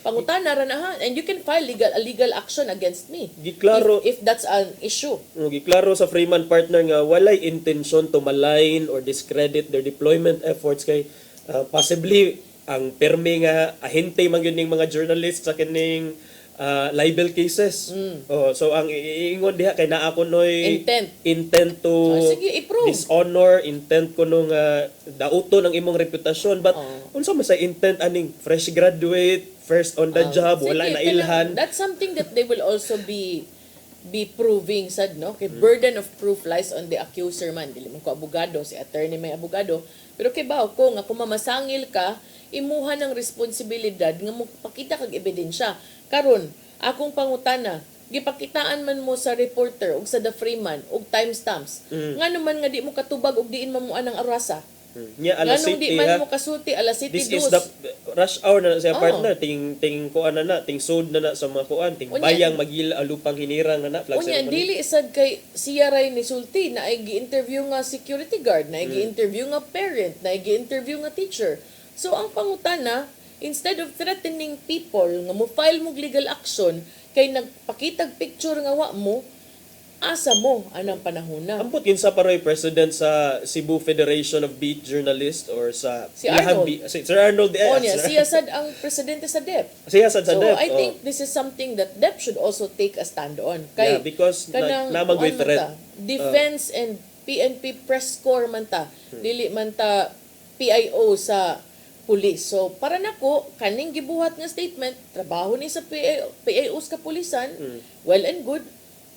Pangutana ra na ha, and you can file a legal action against me Giklaro if that's an issue. Giklaro sa Freeman partner nga walay intention to malign or discredit their deployment efforts kay possibly ang permi nga ahente man gyud ning mga journalists sa kining libel cases. So ang iingon diha kay naa kunoy intent to sige, i-prove. dishonor, intent kuno nga dauton ang imong reputasyon, but unsa man sa intent aning fresh graduate, first on the job, wala na ilhan. That's something that they will also be proving sad, no? Kay burden of proof lies on the accuser man. Dili man ko abogado, si attorney may abogado, pero kay bawo ko nga kung mamasangil ka, imuha ng responsibilidad nga mo pakita kag ebidensya. Karon, akong pangutana, gipakitaan man mo sa reporter ug sa The Freeman ug timestamps. Ngano man nga di mo katubag ug diin man mo anang arasa. Nya alas Nganong di city man ha. mo kasulti alas city This is the rush hour na siya partner, ting kuan na ting sud na sa mga kuan, ting Unya, bayang magil alupang hinirang na flag Unya, ceremony. dili isad kay siya ray ni sulti na ay gi-interview nga security guard, na ay gi-interview nga parent, na ay gi-interview nga teacher. So ang pangutana, instead of threatening people nga mo file mo legal action kay nagpakitag picture nga wa mo, asa mo anang panahona. Ambot kinsa paroy president sa Cebu Federation of Beat Journalists or sa Si Arnold. Sir Arnold. Onya, siya sad ang presidente sa DEP. Siya sad sa So DEP. I think this is something that DEP should also take a stand on. Kay because namang kuan man threat. ta, defense and PNP press corps man ta. Dili man ta PIO sa pulis. So para nako kaning gibuhat nga statement, trabaho ni sa PIOs ka pulisan, well and good,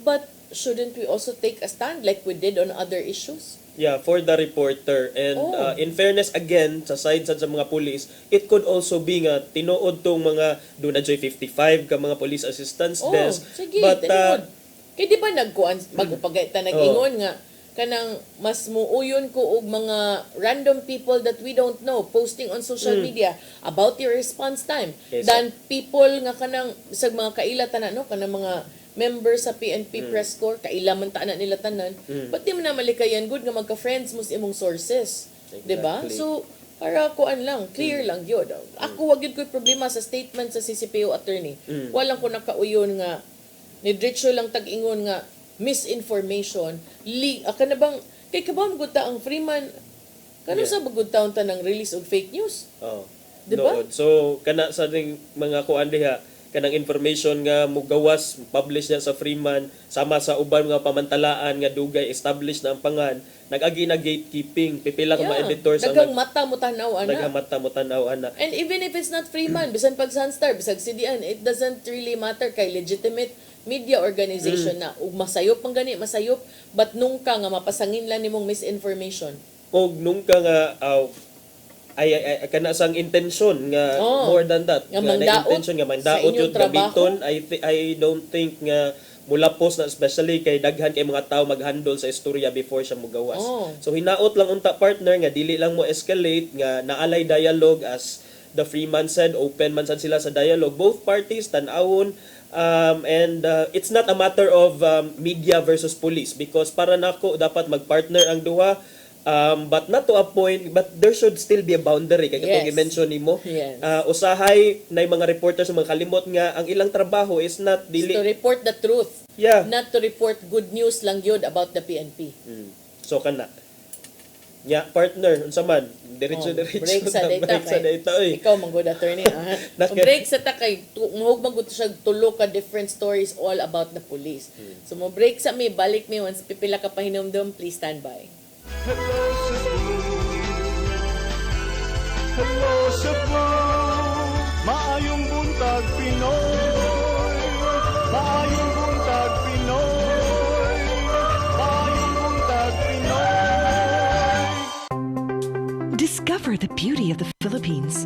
but shouldn't we also take a stand like we did on other issues? Yeah, for the reporter. And in fairness again, sa side sa mga police, it could also be nga tinuod tong mga doon na 55 ka mga police assistance desk. Sige, But tinuod. Kay di ba nagkuan bago pagayta nag-ingon nga kanang mas muuyon ko og mga random people that we don't know posting on social media about your response time than people nga kanang isag mga kaila tanan no kanang mga member sa PNP press corps kaila man ta na nila tanan but di man na malikayan good nga magka-friends mo sa imong sources, di ba? So para kuan lang clear lang gyud. Ako wag gyud koy problema sa statement sa CCPO attorney. Walang ko nakauyon nga ni diretso lang tag-ingon nga misinformation, kana bang kay kabam gud ta ang Freeman kano sa bagud taon ta ng release og fake news. Di ba? So kana sa ding mga kuan diha kanang information nga mugawas publish niya sa Freeman sama sa uban nga pamantalaan nga dugay established na ang pangan nag-agi na gatekeeping pipila ka mga editors daghang mata mo tanaw ana. Daghang mata mo tanaw ana. And even if it's not Freeman, bisan pag Sunstar, bisag CDN, it doesn't really matter kay legitimate media organization na ug masayop man gani masayop but nung ka nga mapasangin lang nimong misinformation og nung ka nga ay kana sang intention nga more than that nga intention nga mandaot yung gamiton. I don't think nga mulapos na especially kay daghan kay mga tao mag-handle sa istorya before siya mugawas. So hinaot lang unta partner nga dili lang mo escalate nga naalay dialogue as the Freeman said, open man sad sila sa dialogue, both parties tan-awon. And it's not a matter of media versus police because para nako dapat magpartner ang duha, but not to a point, but there should still be a boundary kay katong i-mention nimo. Usahay na mga reporters mga kalimot nga ang ilang trabaho is not to report the truth, not to report good news lang yun about the PNP. So kana nya partner unsa man diretso break sa data oy. Ikaw man good attorney break sa ta kay muhog magud siya tulo ka different stories all about the police. So mo break sa mi balik mi once pipila ka pahinumdum, please stand by. Hello Cebu, hello Cebu, maayong buntag. buntag Pinoy. Maayong buntag Pinoy. Maayong buntag Pinoy. Discover the beauty of the Philippines.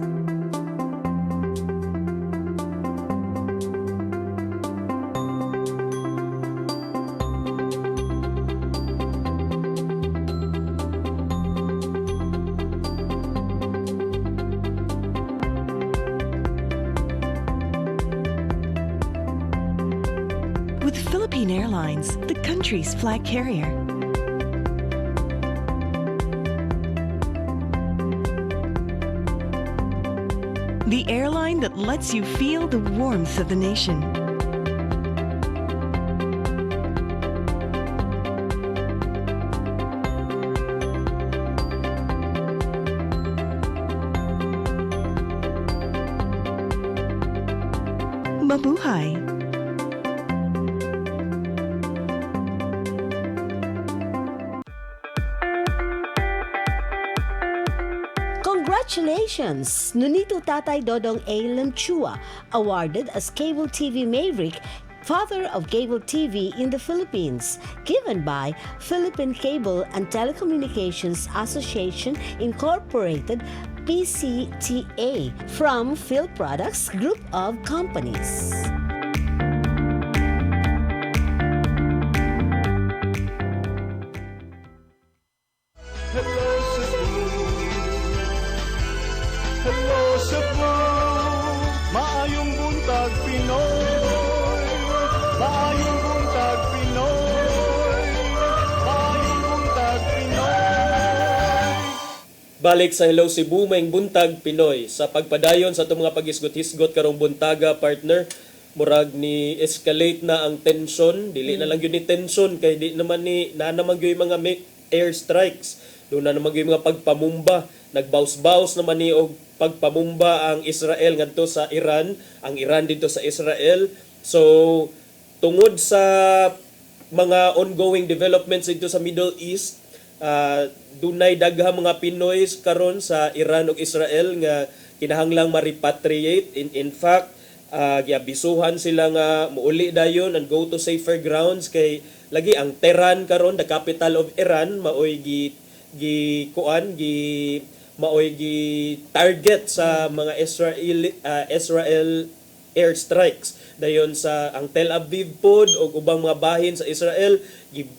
With Philippine Airlines, the country's flag carrier. The airline that lets you feel the warmth of the nation. Mabuhay! Congratulations! Nunito Tatay Dodong A. Lemchua, awarded as Cable TV Maverick, Father of Cable TV in the Philippines, given by Philippine Cable and Telecommunications Association Incorporated, PCTA, from Phil Products Group of Companies. Hello Cebu. Hello Cebu. Maayong buntag Pinoy. Maayong buntag Pinoy. Maayong buntag Pinoy. Balik sa Hello Cebu, maing buntag Pinoy. Sa pagpadayon sa itong mga pag-isgot-hisgot karong buntaga, partner, murag ni escalate na ang tension. Dili na lang yun ni tension, kay di naman ni na naman yun mga air strikes. Doon na naman yung mga pagpamumba. Nagbaus-baus naman ni og pagpamumba ang Israel ngadto sa Iran, ang Iran dito sa Israel. So tungod sa mga ongoing developments dito sa Middle East, dunay daghang mga Pinoy karon sa Iran ug Israel nga kinahanglang ma-repatriate. In fact, giabisuhan sila nga muuli dayon and go to safer grounds kay lagi ang Tehran karon, the capital of Iran, maoy maoy target sa mga Israel airstrikes. Dayon sa ang Tel Aviv pod o ubang mga bahin sa Israel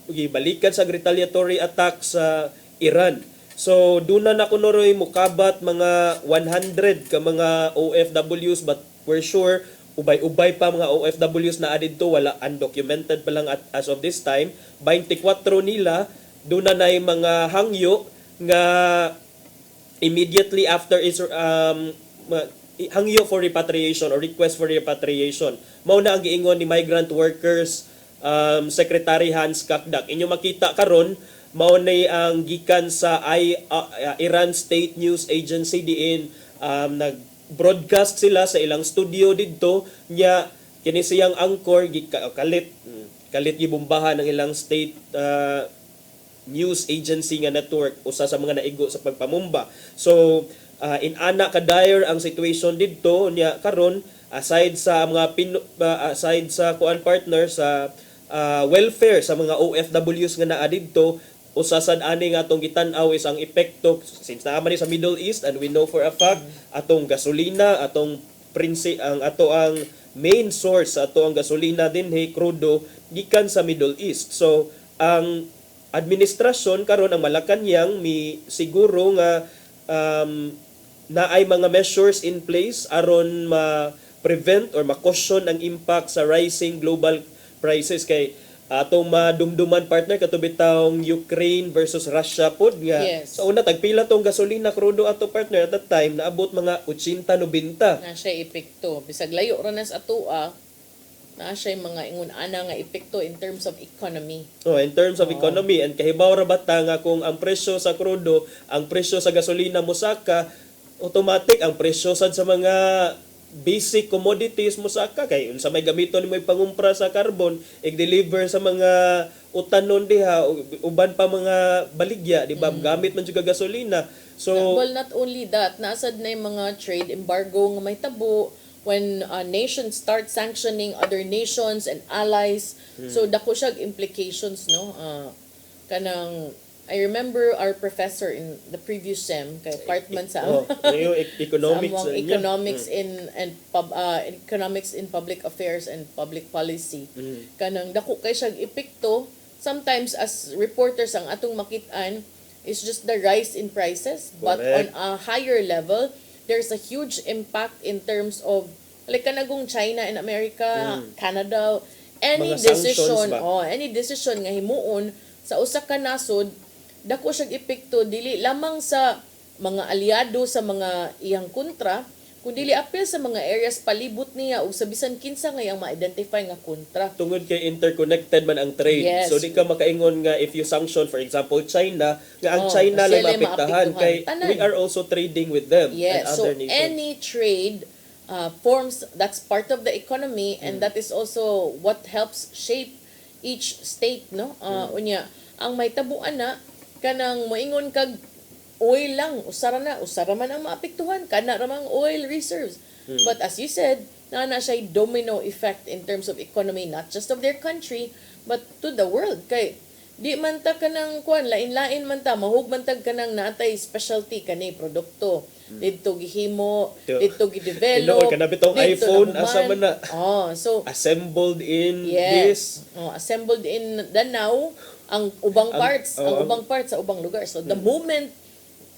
gibalikan sa retaliatory attack sa Iran. So duna na kuno mukabat mga 100 ka mga OFWs, but we're sure ubay-ubay pa mga OFWs na adito, wala undocumented pa lang as of this time. 24 nila duna na mga hangyo nga immediately after hangyo for repatriation or request for repatriation. Mao na ang giingon ni Migrant Workers Secretary Hans Kakdak. Inyo makita karon mao na ang gikan sa Iran State News Agency diin nag-broadcast sila sa ilang studio didto nya kini siyang anchor kalit gibumbahan ng ilang state news agency nga network usa sa mga naigo sa pagpamumba. So in-ana ka-dire ang situation didto nya karon aside sa mga aside sa kuan partner sa welfare sa mga OFWs nga naa didto, usa sad ani nga atong gitan-aw is ang epekto since naa man ni sa Middle East, and we know for a fact atong gasolina, atong ang main source sa ato ang gasolina dinhi krudo gikan sa Middle East. So ang administrasyon karon ang Malacañang siguro nga na ay mga measures in place aron ma-prevent or ma-caution ang impact sa rising global prices kay atong madumduman partner katubit taong Ukraine versus Russia pod nga. Yes. Sa una tagpila tong gasolina krudo ato partner at that time naabot mga 80-90. Na siya epekto. Bisag layo ra na sa atua, na siya mga ingon-ana nga epekto in terms of economy. Oh, in terms of economy, and kahibaw ra bata nga kung ang presyo sa krudo, ang presyo sa gasolina mosaka, automatic ang presyo sad sa mga basic commodities mosaka kay unsa may gamiton mo pangumpra sa carbon, i-deliver sa mga utanon diha uban pa mga baligya, di ba? Gamit man jud gasolina. So well, not only that, nasad na yung mga trade embargo nga may tabo, when nations start sanctioning other nations and allies. So dako siya implications, no? Kanang I remember our professor in the previous SEM kay part man sa yung economics sa among sa inyo. economics economics in public affairs and public policy. Kanang dako kay siya epekto. Sometimes as reporters ang atong makitaan is just the rise in prices, but on Correct. a higher level there's a huge impact in terms of like kanagong China and America, Canada, any Mga sanctions decision, ba? any decision nga himuon sa usa ka nasod, dako siyang epekto dili lamang sa mga aliado sa mga iyang kontra, kundi apil sa mga areas palibot niya o sa bisan kinsa nga iyang ma-identify nga kontra. Tungod kay interconnected man ang trade. Yes. So di ka makaingon nga if you sanction for example China, nga ang China lang sila maapektahan kay Tanan. we are also trading with them Yes, and so other nations. any trade forms, that's part of the economy and that is also what helps shape each state, no? Unya, ang may tabuan na kanang moingon kag oil lang, usara man ang maapektuhan, kana ramang oil reserves. But as you said, na siya domino effect in terms of economy, not just of their country, but to the world. Kay di man ta kanang kuan lain-lain man ta, mahug man tag kanang natay specialty kani produkto. Dito gihimo, dito Inoon gidevelop. ka na bitong dito iPhone nahuman. asa man na. So Assembled in yes. this. Assembled in Danau ang ubang parts, ang ubang parts sa ubang lugar. So the moment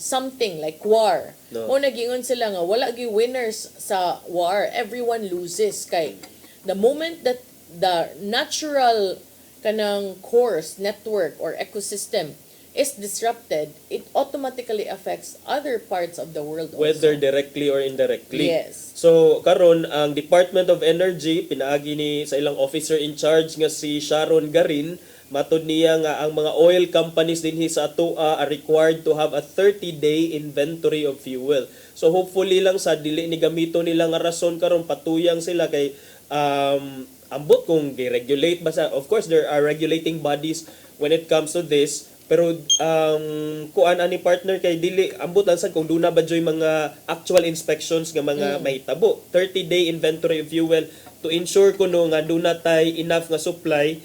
something like war, mo nagingon sila nga wala gi winners sa war, everyone loses kay the moment that the natural kanang course, network or ecosystem is disrupted, it automatically affects other parts of the world Whether also. directly or indirectly. Yes. So karon ang Department of Energy pinaagi ni sa ilang officer in charge nga si Sharon Garin, matud niya nga ang mga oil companies dinhi sa atoa are required to have a 30-day inventory of fuel. So hopefully lang sa dili ni gamito nila nga rason karon patuyang sila kay ambot kung gi-regulate ba sa, of course there are regulating bodies when it comes to this, pero kuan ani partner kay dili ambot lang sad kung duna ba joy mga actual inspections nga mga mahitabo. 30-day inventory of fuel to ensure kuno nga duna tay enough nga supply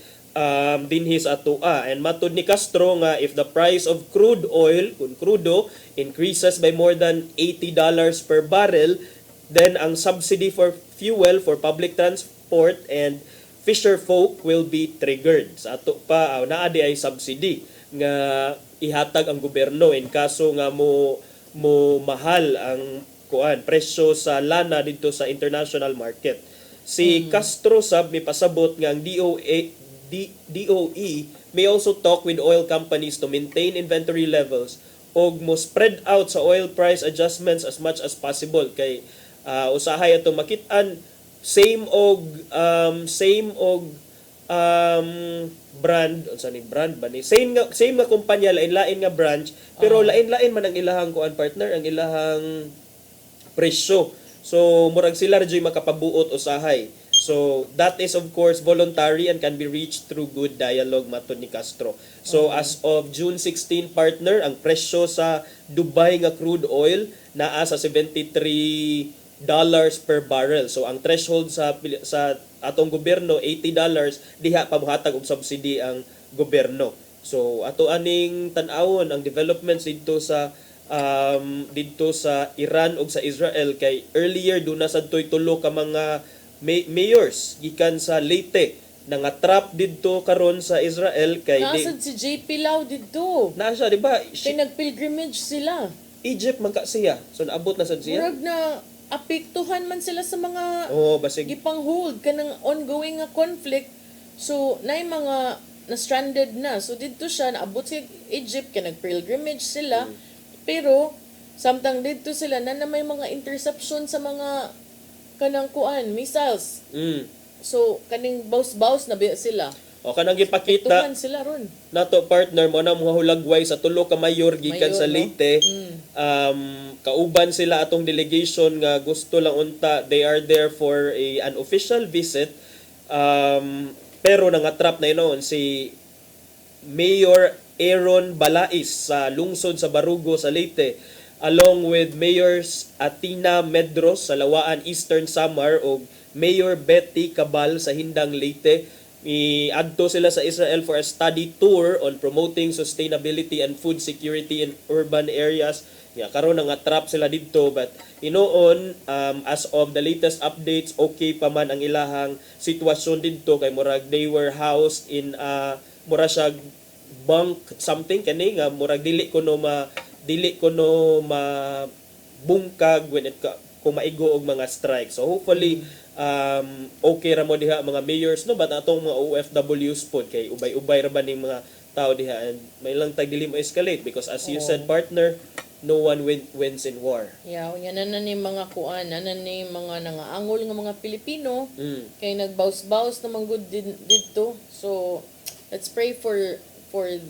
dinhi sa atoa. And matud ni Castro nga if the price of crude oil, kung crudo, increases by more than $80 per barrel, then ang subsidy for fuel for public transport and fisher folk will be triggered. Sa ato pa naa di ay subsidy nga ihatag ang gobyerno in kaso nga mo mahal ang kuan presyo sa lana dito sa international market. Si Castro sab mi pasabot nga ang DOE may also talk with oil companies to maintain inventory levels og mo spread out sa oil price adjustments as much as possible kay usahay ato makit-an same og brand unsa ni brand ba ni same nga kumpanya lain-lain nga branch pero lain-lain man ang ilahang kuan partner ang ilahang presyo. So murag sila radyoy makapabuot usahay. So that is of course voluntary and can be reached through good dialogue matud ni Castro. So as of June 16 partner, ang presyo sa Dubai nga crude oil naa sa $73 per barrel. So ang threshold sa atong gobyerno $80, diha pabuhatag og subsidy ang gobyerno. So ato aning tan-awon ang developments dito sa Iran ug sa Israel kay earlier duna sadtoy tulo ka mga mayors gikan sa Leyte nangatrap didto karon sa Israel kay nasad si JP Lau didto. Na siya di ba? Kay nagpilgrimage sila. Egypt man ka siya. So naabot na sad siya. Murag na apektuhan man sila sa mga basig gipang-hold kanang ongoing nga conflict. So nay mga na-stranded na. So didto siya naabot si Egypt kay nagpilgrimage sila. Pero samtang didto sila na may mga interception sa mga kanang kuan missiles. So kaning baus-baus na biya sila. O kanang gipakita Tuhan sila ron. nato partner mo na mga hulagway sa tulo ka mayor gikan sa Leyte. Kauban sila atong delegation nga gusto lang unta they are there for an official visit. Pero nangatrap na inoon si Mayor Aaron Balais sa lungsod sa Barugo sa Leyte. along with Mayors Atina Medros sa Lawaan Eastern Samar o Mayor Betty Cabal sa Hindang Leyte. Adto sila sa Israel for a study tour on promoting sustainability and food security in urban areas. Karon nga trap sila dito, but inoon as of the latest updates, okay pa man ang ilahang sitwasyon dito kay murag they were housed in mura siya bunk something kani nga murag dili ko no bungkag when it kung maigo og mga strike. So hopefully okay ra mo diha mga mayors no, but atong mga OFWs pod kay ubay-ubay ra ba ning mga tao diha, and may lang tag dili mo escalate because as you said partner, no one wins in war. Yeah, yan na ni mga kuan, na ni mga nangaangol nga mga Pilipino kay nagbaus-baus na good dito. So let's pray for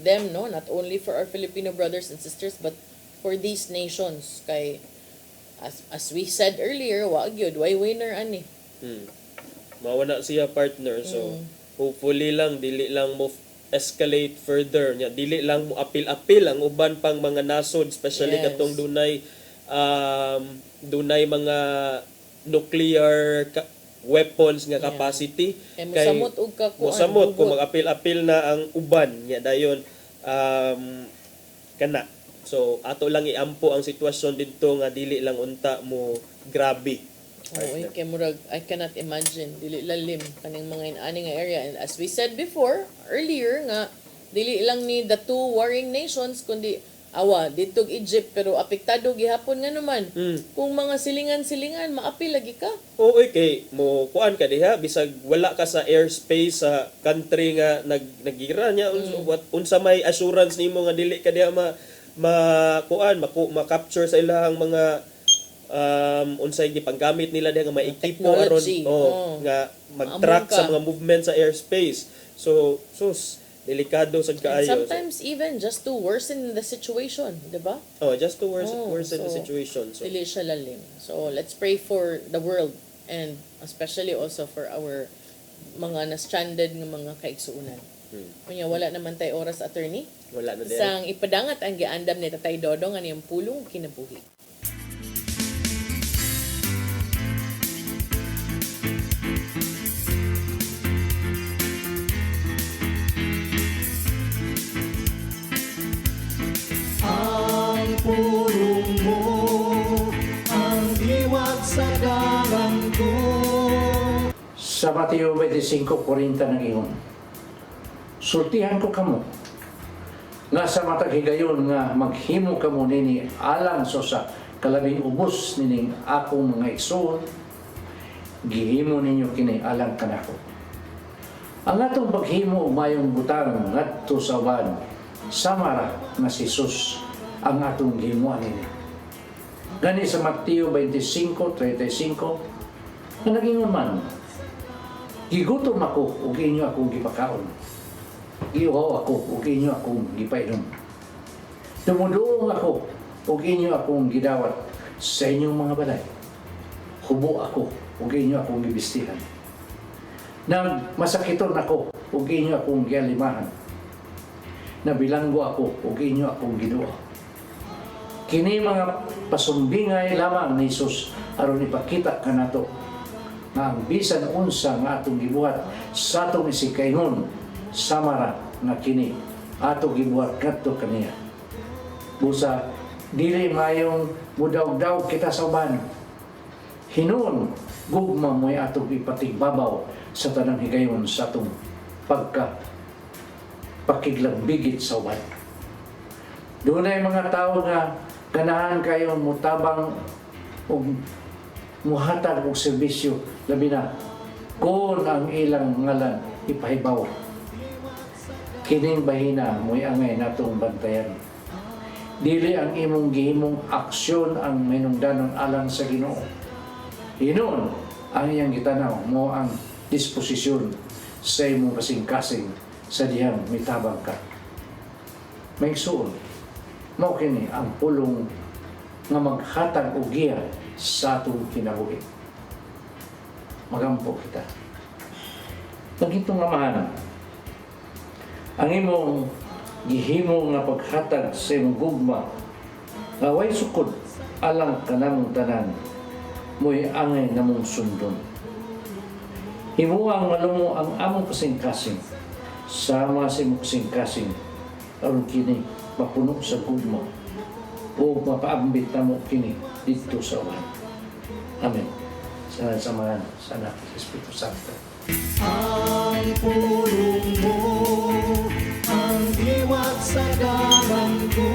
them, no, not only for our Filipino brothers and sisters but for these nations kay as we said earlier, wa gyud way winner ani. Mawala siya partner, so hopefully lang dili lang mo escalate further nya, dili lang mo apil-apil ang uban pang mga nasod, especially katong dunay mga nuclear weapons nga capacity. Kay mosamot kung mag-apil-apil na ang uban nya dayon kana. So ato lang iampo ang sitwasyon didto nga dili lang unta mo grabe. Kay murag I cannot imagine dili lalim kaning mga inani nga area, and as we said before earlier nga dili lang ni the two warring nations kundi dito Egypt, pero apektado gihapon nga naman kung mga silingan-silingan maapil lagi ka. Kay mo kuan ka diha bisag wala ka sa airspace sa country nga nagira nya unsa may assurance nimo nga dili ka diha ma-capture sa ilahang mga unsay gipanggamit nila diha nga maikipo aron nga mag-track sa mga movement sa airspace. So delikado sad kaayo. Sometimes even just to worsen the situation, di ba? Just to worsen the situation. So dili siya lalim. So let's pray for the world and especially also for our mga na-stranded nga mga kaigsuunan. Kunya wala naman tay oras, attorney. Wala na din. Sang ipadangat ang giandam ni Tatay Dodong ani ang pulong kinabuhi. Ang pulong mo, ang diwat sa dalang ko. Sa Mateo 25:40 nang ingon, sultihan ko kamo nga sa matag higayon nga maghimo kamo nini alang so sa kalabing ubos nining akong mga igsoon, gihimo ninyo kini alang kanako. Ang atong paghimo og mayong butang ngadto sa uban, samara nga si Jesus ang atong gihimuan nini. Gani sa Mateo 25:35 nga nagingon man, gigutom ako ug inyo akong gipakaon. Giuhaw ako ug inyo akong gipainom. Tumuduong ako ug inyo akong gidawat sa inyong mga balay. Hubo ako ug inyo akong gibistihan. Nagmasakiton ako ug inyo akong gialimahan. Nabilanggo ako ug inyo akong giduo. Kini mga pasumbingay lamang ni Jesus aron ipakita kanato nga ang bisan unsa nga atong gibuhat sa atong isikaynon, samara nga kini ato gibuhat kadto kaniya. Busa dili mayong mudaw-daw kita sa uban. Hinuon gugma mo'y atong ipatigbabaw sa tanang higayon sa atong pakiglambigit sa uban. Dunay mga tao nga ganahan kayo mutabang og muhatag og serbisyo, labi na kung ang ilang ngalan ipahibaw. Kining bahina mo'y angay natong bantayan. Dili ang imong gihimong aksyon ang minungdanon alang sa Ginoo. Hinuon ang iyang gitanaw mo ang disposisyon sa imong kasing-kasing sa dihang mitabang ka. May suon, mao kini ang pulong nga maghatag og giya sa atong kinabuhi. Magampo kita. Nagitong amahan, ang imong gihimo nga paghatag sa imong gugma nga way sukod alang kanang tanan mo'y angay nga mong sundon. Himuang malumo ang among kasing-kasing sama sa imong kasing-kasing aron kini mapuno sa gugma o mapaambit na mo kini dito sa uwan. Amen. Sa samahan sa anak sa Espiritu Santo. Ang pulong mo, ang diwat sa ko.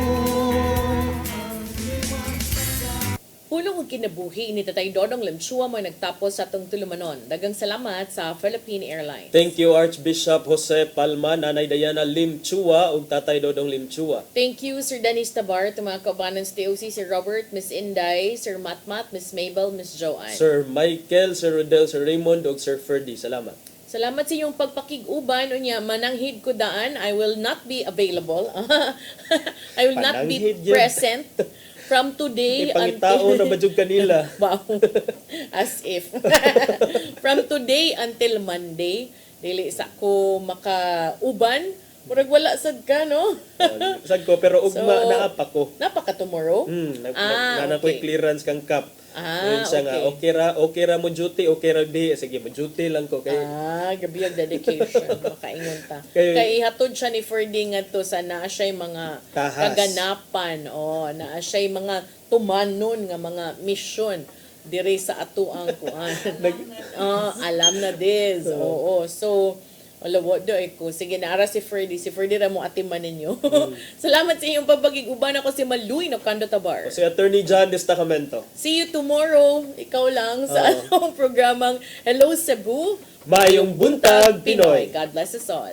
Pulong og kinabuhi ni Tatay Dodong Limchua mo nagtapos sa atong tulumanon. Dagang salamat sa Philippine Airlines. Thank you Archbishop Jose Palma, Nanay Diana Limchua ug Tatay Dodong Limchua. Thank you, Sir Dennis Tabar, to mga kaubanan sa TOC, Sir Robert, Miss Inday, Sir Matmat, Miss Mabel, Miss Joanne. Sir Michael, Sir Rodel, Sir Raymond ug Sir Ferdy. Salamat. Salamat sa inyong pagpakig-uban. Unya, mananghid ko daan. I will not be available. I will not be Pananghid yun. present from today Ipangitao na badjug kanila. Wow. As if. From today until Monday, dili sa ko makauban. Murag wala sad ka, no? Sad ko, pero ugma So, naapa ko. Napaka tomorrow? Nanakoy clearance kang cap. Yun siya nga, okay. okay ra mo duty, okay ra di. Sige, mo duty lang ko. Kay, Gabi yung dedication. Makaingon ta. Kay- Kay ihatod siya ni Ferdy nga to sa naa siya'y mga Tahas. kaganapan. Naa siya'y mga tumanon nga mga mission diri sa ato ang kuan. Alam na this. Oo. So, wala do ko. Sige, naara si Ferdy. Si Ferdy ra mo atiman ninyo. Salamat sa inyong pagpakig-uban. Ako si Maluy na Kando Tabar. si Attorney John Destacamento. See you tomorrow. Ikaw lang sa anong programang Hello Cebu. Mayong Buntag, Pinoy. God bless us all.